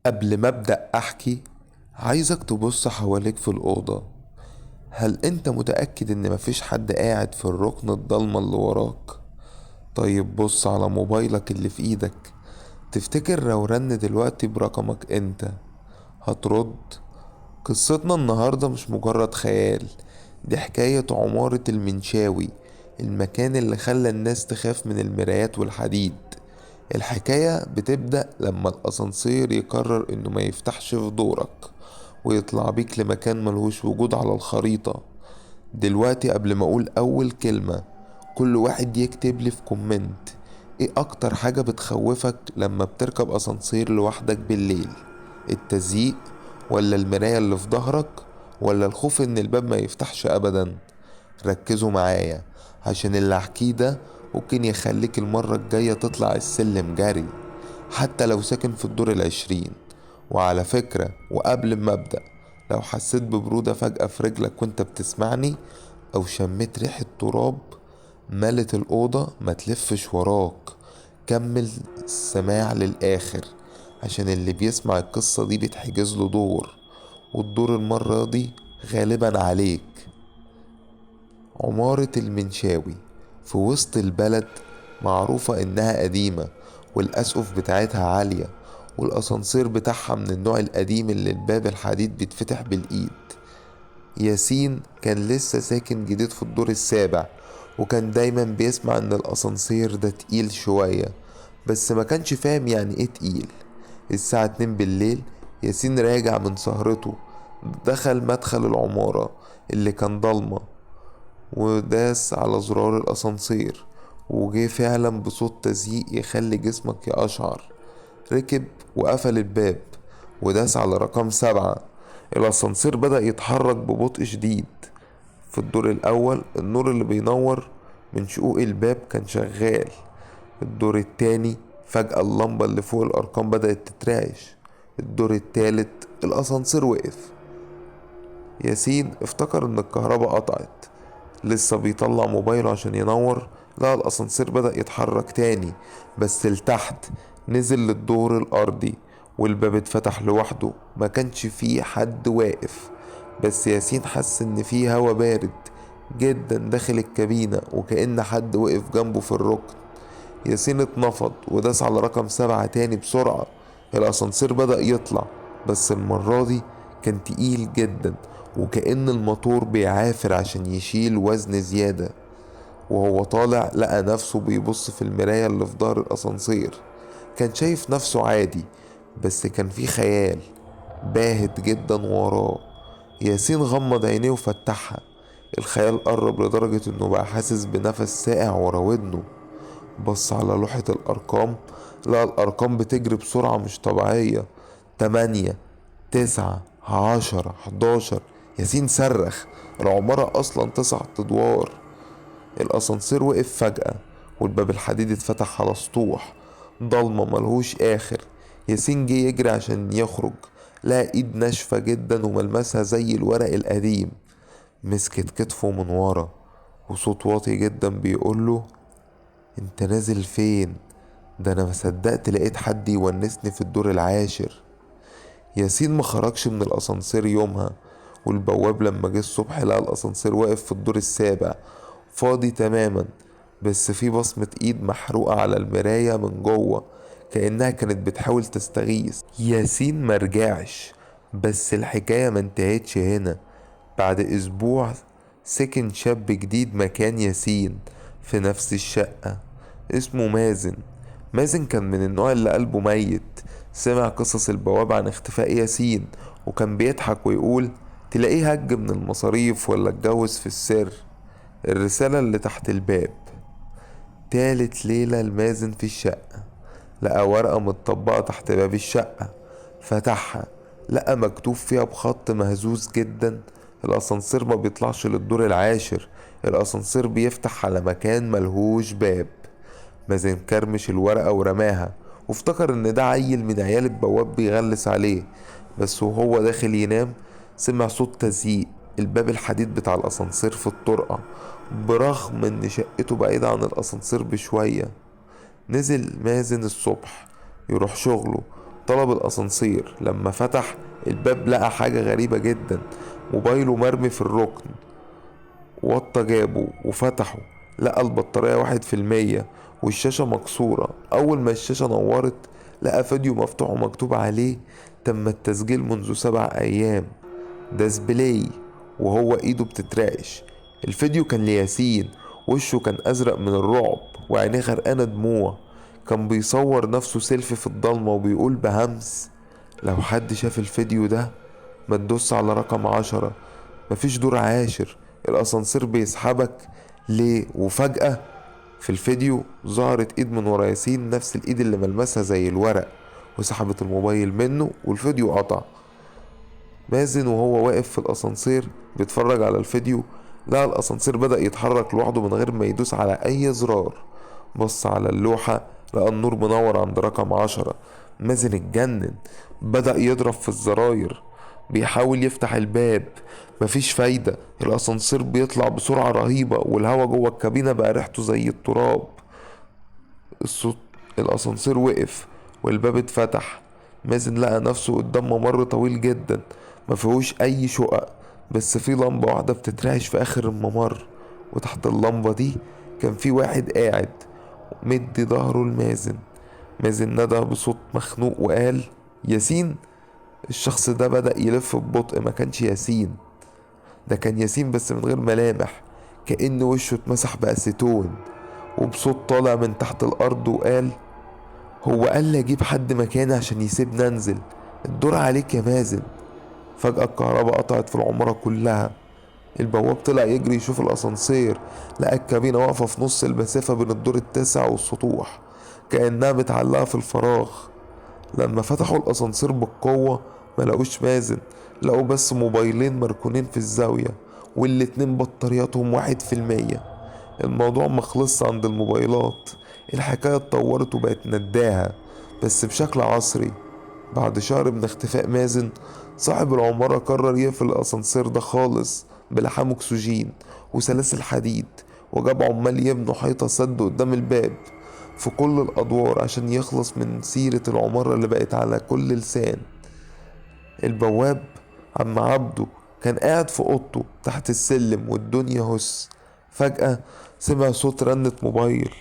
قبل ما أبدأ أحكي، عايزك تبص حواليك في الأوضة. هل أنت متأكد إن مفيش حد قاعد في الركن الضلمة اللي وراك؟ طيب بص على موبايلك اللي في إيدك. تفتكر لو رن دلوقتي برقمك أنت هترد؟ قصتنا النهاردة مش مجرد خيال، دي حكاية عمارة المنشاوي، المكان اللي خلى الناس تخاف من المرايات والحديد. الحكاية بتبدأ لما الأسانسير يقرر إنه ما يفتحش في دورك ويطلع بيك لمكان ملهوش وجود على الخريطة. دلوقتي قبل ما أقول أول كلمة، كل واحد يكتب لي في كومنت إيه أكتر حاجة بتخوفك لما بتركب أسانسير لوحدك بالليل؟ التزييق، ولا المراية اللي في ظهرك، ولا الخوف إن الباب ما يفتحش أبدا؟ ركزوا معايا، عشان اللي هحكيه ده ممكن يخليك المرة الجاية تطلع السلم جري، حتى لو ساكن في الدور العشرين. وعلى فكرة، وقبل ما أبدأ، لو حسيت ببرودة فجأة في رجلك وانت بتسمعني، أو شميت ريحة تراب ملت الأوضة، ما تلفش وراك، كمل السماع للآخر، عشان اللي بيسمع القصة دي بيتحجز له دور، والدور المرة دي غالبا عليك. عمارة المنشاوي في وسط البلد، معروفة إنها قديمة، والأسقف بتاعتها عالية، والأسانسير بتاعها من النوع القديم اللي الباب الحديد بيتفتح بالإيد. ياسين كان لسه ساكن جديد في الدور السابع، وكان دايما بيسمع إن الأسانسير ده تقيل شوية، بس ما كانش فاهم يعني إيه تقيل. الساعة 2 بالليل، ياسين راجع من سهرته، دخل مدخل العمارة اللي كان ضلمة، وداس على زرار الأسانسير، وجه فعلا بصوت تزييق يخلي جسمك يقشعر. ركب وقفل الباب وداس على رقم 7. الأسانسير بدأ يتحرك ببطء شديد. في الدور الأول النور اللي بينور من شقوق الباب كان شغال. الدور التاني فجأة اللمبة اللي فوق الأرقام بدأت تترعش. الدور التالت الأسانسير وقف. ياسين افتكر ان الكهرباء قطعت، لسه بيطلع موبايله عشان ينور، لقى الاسانسير بدأ يتحرك تاني، بس لتحت، نزل للدور الارضي، والباب اتفتح لوحده. ما كانش فيه حد واقف، بس ياسين حس ان فيه هوا بارد جدا داخل الكابينة، وكأن حد وقف جنبه في الركن. ياسين اتنفض وداس على رقم 7 تاني بسرعة. الأسانسير بدأ يطلع، بس المرة دي كان تقيل جدا، وكأن الموتور بيعافر عشان يشيل وزن زيادة. وهو طالع لقى نفسه بيبص في المراية اللي في ظهر الأسانسير. كان شايف نفسه عادي، بس كان في خيال باهت جدا وراه. ياسين غمض عينيه وفتحها. الخيال قرب لدرجة انه بقى حاسس بنفس ساقع ورا ودنه. بص على لوحة الأرقام، لقى الأرقام بتجري بسرعة مش طبيعية. 8، 9، 10، 11. ياسين صرخ، العمارة أصلا 9 أدوار. الأسانسير وقف فجأة، والباب الحديد اتفتح على سطوح ضلمة ملهوش آخر. ياسين جه يجري عشان يخرج، لقى ايد ناشفة جدا وملمسها زي الورق القديم. مسكت كتفه من ورا، وصوت واطي جدا بيقوله: انت نازل فين؟ ده انا مصدقت لقيت حد يونسني في الدور العاشر. ياسين ما خرجش من الاسانسير يومها، والبواب لما جه الصبح لقى الاسانسير واقف في الدور السابع، فاضي تماما، بس في بصمة ايد محروقة على المراية من جوه، كأنها كانت بتحاول تستغيث. ياسين مرجعش، بس الحكاية ما انتهتش هنا. بعد اسبوع سكن شاب جديد مكان ياسين في نفس الشقة، اسمه مازن. مازن كان من النوع اللي قلبه ميت. سمع قصص البواب عن اختفاء ياسين، وكان بيضحك ويقول تلاقيه هج من المصاريف ولا اتجوز في السر. الرسالة اللي تحت الباب: تالت ليلة المازن في الشقة، لقى ورقة متطبقة تحت باب الشقة. فتحها، لقى مكتوب فيها بخط مهزوز جدا: الأسانسير ما بيطلعش للدور العاشر، الأسانسير بيفتح على مكان ملهوش باب. مازن كرمش الورقة ورماها، وافتكر ان ده عيل من عيال البواب بيغلس عليه. بس وهو داخل ينام، سمع صوت تزييق. الباب الحديد بتاع الأسانسير في الطرقة، برغم ان شقته بعيدة عن الأسانسير بشوية. نزل مازن الصبح يروح شغله، طلب الأسانسير. لما فتح الباب لقى حاجة غريبة جدا، موبايله مرمي في الركن. وطى جابه وفتحه، لقى البطارية 1% والشاشة مكسورة. أول ما الشاشة نورت لقى فيديو مفتوح ومكتوب عليه: تم التسجيل منذ 7 أيام، ديسبلاي. وهو ايده بتترعش. الفيديو كان لياسين، وشه كان ازرق من الرعب وعينيه غرقانه دموع. كان بيصور نفسه سيلفي في الضلمه وبيقول بهمس: لو حد شاف الفيديو ده ما تدوس على رقم 10، مفيش دور عاشر، الاسانسير بيسحبك ليه. وفجأة في الفيديو ظهرت ايد من ورا ياسين، نفس الايد اللي ملمسها زي الورق، وسحبت الموبايل منه والفيديو قطع. مازن وهو واقف في الأسانسير بيتفرج على الفيديو لقى الأسانسير بدأ يتحرك لوحده من غير ما يدوس على أي زرار. بص على اللوحة لقى النور منور عند رقم 10. مازن اتجنن، بدأ يضرب في الزراير، بيحاول يفتح الباب، مفيش فايدة. الأسانسير بيطلع بسرعة رهيبة والهوا جوه الكابينة بقى ريحته زي التراب. الصوت الأسانسير وقف والباب اتفتح. مازن لقى نفسه قدام ممر طويل جدا، مفيهوش أي شقق، بس في لمبة واحدة بتترعش في آخر الممر. وتحت اللمبة دي كان في واحد قاعد مدي ظهره لمازن. مازن ندى بصوت مخنوق وقال: ياسين. الشخص ده بدأ يلف ببطء، ما كانش ياسين، ده كان ياسين بس من غير ملامح، كأن وشه اتمسح بأسيتون. وبصوت طالع من تحت الأرض وقال: هو قال لي اجيب حد مكاني عشان يسيبني انزل، الدور عليك يا مازن. فجأة الكهرباء قطعت في العمارة كلها. البواب طلع يجري يشوف الاسانسير، لقى الكابينة واقفة في نص المسافة بين الدور التاسع والسطوح، كأنها متعلقة في الفراغ. لما فتحوا الاسانسير بالقوة ملقوش مازن، لقوا بس موبايلين مركونين في الزاوية، والاتنين بطارياتهم 1%. الموضوع مخلص عند الموبايلات، الحكاية اتطورت وبقت نداها بس بشكل عصري. بعد شهر من اختفاء مازن، صاحب العمارة قرر يقفل الأسانسير ده خالص بلحام أكسجين وسلاسل حديد، وجاب عمال يبنوا حيطة سد قدام الباب في كل الأدوار عشان يخلص من سيرة العمارة اللي بقت على كل لسان. البواب عم عبده كان قاعد في اوضته تحت السلم والدنيا هس. فجأة سمع صوت رنة موبايل.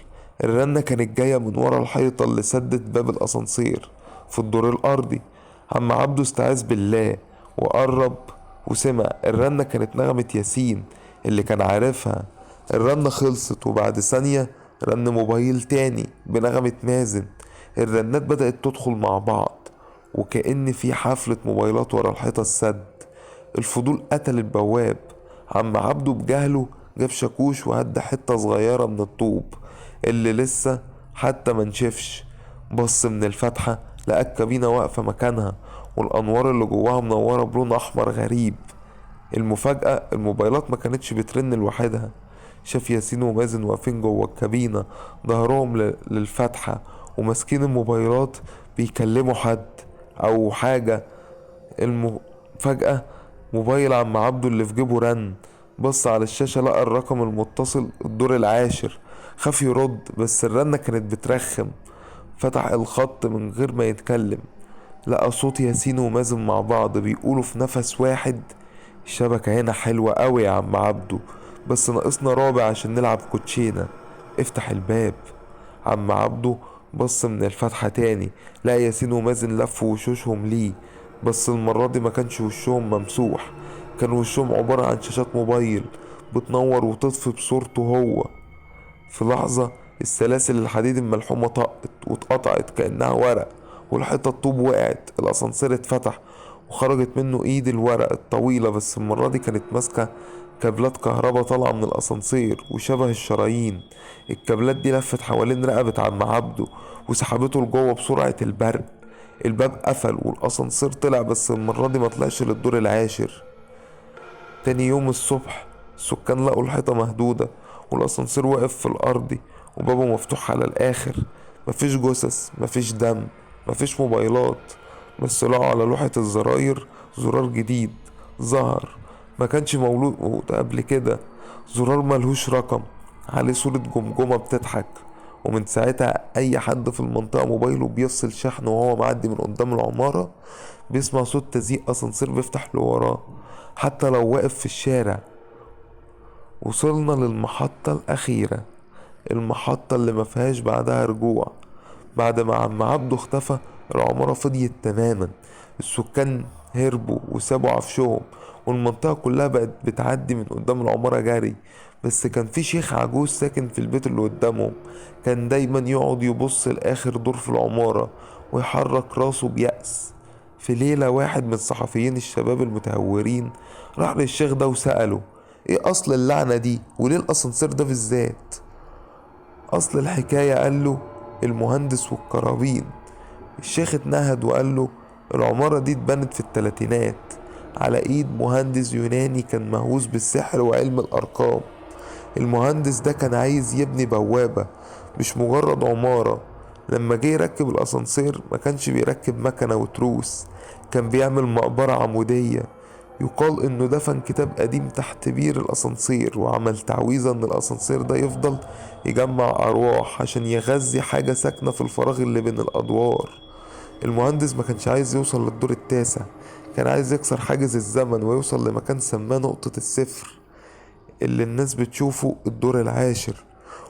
الرنة كانت جاية من ورا الحيطة اللي سدت باب الأسانسير في الدور الأرضي. عم عبده استعاذ بالله وقرب وسمع الرنة كانت نغمة ياسين اللي كان عارفها. الرنة خلصت وبعد ثانية رن موبايل تاني بنغمة مازن. الرنات بدأت تدخل مع بعض وكأن في حفلة موبايلات ورا الحيطة السد. الفضول قتل البواب. عم عبده بجهله جاب شاكوش وهد حتة صغيرة من الطوب اللي لسه حتى منشفش. بص من الفتحة لقى الكابينة واقفة مكانها، والأنوار اللي جواها منورة بلون أحمر غريب. المفاجأة الموبايلات ما كانتش بترن لوحدها. شاف ياسين ومازن واقفين جوه الكابينة، ظهرهم للفتحة وماسكين الموبايلات بيكلموا حد أو حاجة. فجأة موبايل عم عبده اللي في جيبه رن. بص على الشاشة لقى الرقم المتصل الدور العاشر. خاف يرد بس الرنة كانت بترخم. فتح الخط من غير ما يتكلم، لقى صوت ياسين ومازن مع بعض بيقولوا في نفس واحد: الشبكة هنا حلوة قوي يا عم عبده، بس ناقصنا رابع عشان نلعب كوتشينة، افتح الباب. عم عبده بص من الفتحة تاني لقى ياسين ومازن لفوا وشوشهم ليه، بس المرة دي ما كانش وشهم ممسوح، كان وشهم عبارة عن شاشات موبايل بتنور وتطفي بصورته هو. في لحظة السلاسل الحديد الملحومة طقت واتقطعت كأنها ورق، والحيطة الطوب وقعت. الأسانسير اتفتح وخرجت منه ايد الورق الطويلة، بس المرة دي كانت ماسكة كابلات كهرباء طالعة من الأسانسير وشبه الشرايين. الكابلات دي لفت حوالين رقبة عم عبده وسحبته لجوه بسرعة البرق. الباب قفل والأسانسير طلع، بس المرة دي مطلعش للدور العاشر. تاني يوم الصبح السكان لقوا الحيطة مهدودة والأسانسير واقف في الأرضي وبابه مفتوح على الآخر. مفيش جثث، مفيش دم، مفيش موبايلات، بس لقوا على لوحة الزراير زرار جديد ظهر ما كانش مولود قبل كده. زرار ملهوش رقم، عليه صورة جمجمة بتضحك ومن ساعتها اي حد في المنطقة موبايله بيفصل شحن وهو معدي من قدام العمارة بيسمع صوت تزيق اسانسير بيفتح لوراه، حتى لو واقف في الشارع. وصلنا للمحطة الأخيرة، المحطة اللي مفيهاش بعدها رجوع. بعد ما عم عبده اختفى العمارة فضيت تماما، السكان هربوا وسابوا عفشهم، والمنطقة كلها بقت بتعدي من قدام العمارة جري. بس كان في شيخ عجوز ساكن في البيت اللي قدامهم، كان دايما يقعد يبص لآخر دور في العمارة ويحرك راسه بيأس. في ليلة واحد من الصحفيين الشباب المتهورين راح للشيخ ده وسأله: ايه أصل اللعنة دي وليه الأسانسير ده بالذات؟ أصل الحكاية، قال له، المهندس والكرابين. الشيخ اتنهد وقال له: العمارة دي اتبنت في التلاتينات على ايد مهندس يوناني كان مهووس بالسحر وعلم الأرقام. المهندس ده كان عايز يبني بوابة مش مجرد عمارة. لما جه يركب الأسانسير ما كانش بيركب مكنة وتروس، كان بيعمل مقبرة عمودية. يقال انه دفن كتاب قديم تحت بير الأسانسير، وعمل تعويذة ان الأسانسير ده يفضل يجمع أرواح عشان يغذي حاجة ساكنة في الفراغ اللي بين الأدوار. المهندس ما كانش عايز يوصل للدور التاسع، كان عايز يكسر حاجز الزمن ويوصل لمكان سماه نقطة الصفر، اللي الناس بتشوفه الدور العاشر.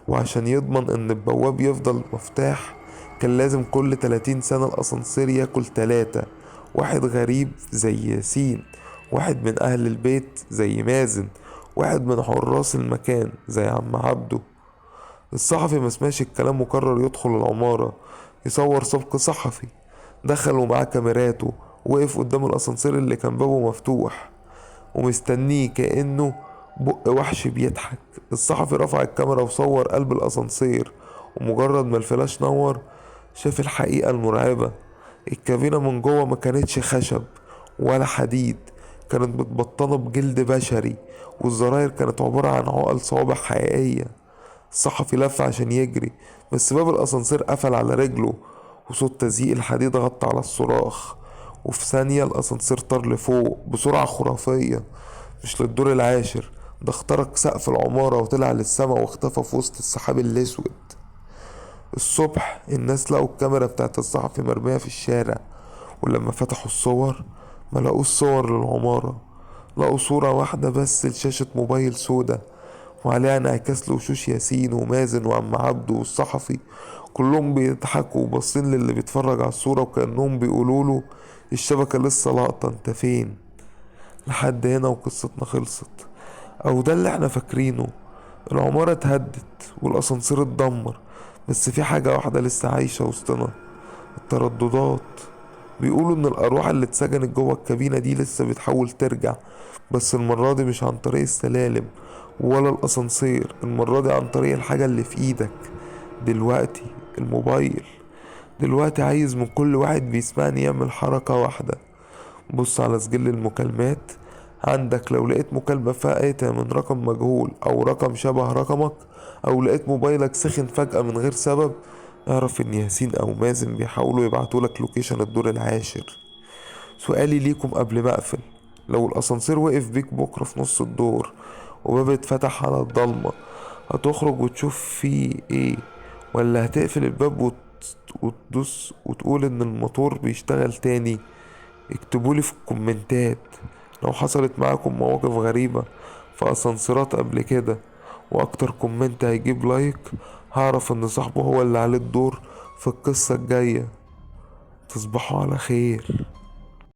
وعشان يضمن ان البواب يفضل مفتاح كان لازم كل 30 سنة الأسانسير ياكل 3: واحد غريب زي ياسين، واحد من أهل البيت زي مازن، واحد من حراس المكان زي عم عبده. الصحفي ما سمعش الكلام وقرر يدخل العمارة يصور سبق صحفي. دخل ومعاه كاميراته، وقف قدام الأسانسير اللي كان بابه مفتوح ومستنيه كأنه بق وحش بيضحك. الصحفي رفع الكاميرا وصور قلب الأسانسير، ومجرد ما الفلاش نور شاف الحقيقة المرعبة. الكابينة من جوه ما كانتش خشب ولا حديد، كانت متبطنة بجلد بشري، والزراير كانت عبارة عن عقل صوابع حقيقية. الصحفي لف عشان يجري، بس باب الأسانسير قفل على رجله، وصوت تزييق الحديد غطى على الصراخ. وفي ثانية الأسانسير طار لفوق بسرعة خرافية، مش للدور العاشر، ده اخترق سقف العمارة وطلع للسما واختفى في وسط السحاب الأسود. الصبح الناس لقوا الكاميرا بتاعت الصحفي مرمية في الشارع، ولما فتحوا الصور ما لقوش صور للعمارة، لقوا صورة واحدة بس لشاشة موبايل سودا وعليها انعكاس لوشوش ياسين ومازن وعم عبده والصحفي، كلهم بيضحكوا وباصين للي بيتفرج على الصورة وكأنهم بيقولوله: الشبكة لسه لاقطة، انت فين؟ لحد هنا وقصتنا خلصت، او ده اللي احنا فاكرينه. العمارة اتهدت والاسانسير اتدمر، بس في حاجة واحدة لسه عايشة وسطنا: الترددات. بيقولوا ان الارواح اللي اتسجنت جوه الكابينة دي لسه بتحاول ترجع، بس المرة دي مش عن طريق السلالم ولا الاسانسير، المرة دي عن طريق الحاجة اللي في ايدك دلوقتي، الموبايل. دلوقتي عايز من كل واحد بيسمعني يعمل حركة واحدة: بص على سجل المكالمات عندك، لو لقيت مكالمة فائتة من رقم مجهول أو رقم شبه رقمك، أو لقيت موبايلك سخن فجأة من غير سبب، اعرف إن ياسين أو مازن بيحاولوا يبعتولك لوكيشن الدور العاشر. سؤالي ليكم قبل ما أقفل: لو الأسانسير وقف بيك بكرة في نص الدور وباب اتفتح على الضلمة، هتخرج وتشوف فيه ايه، ولا هتقفل الباب وتدوس وتقول ان الموتور بيشتغل تاني؟ اكتبولي في الكومنتات لو حصلت معاكم مواقف غريبة في اسانسيرات قبل كده، واكتر كومنت هيجيب لايك هعرف ان صاحبه هو اللي عليه الدور في القصة الجاية. تصبحوا على خير.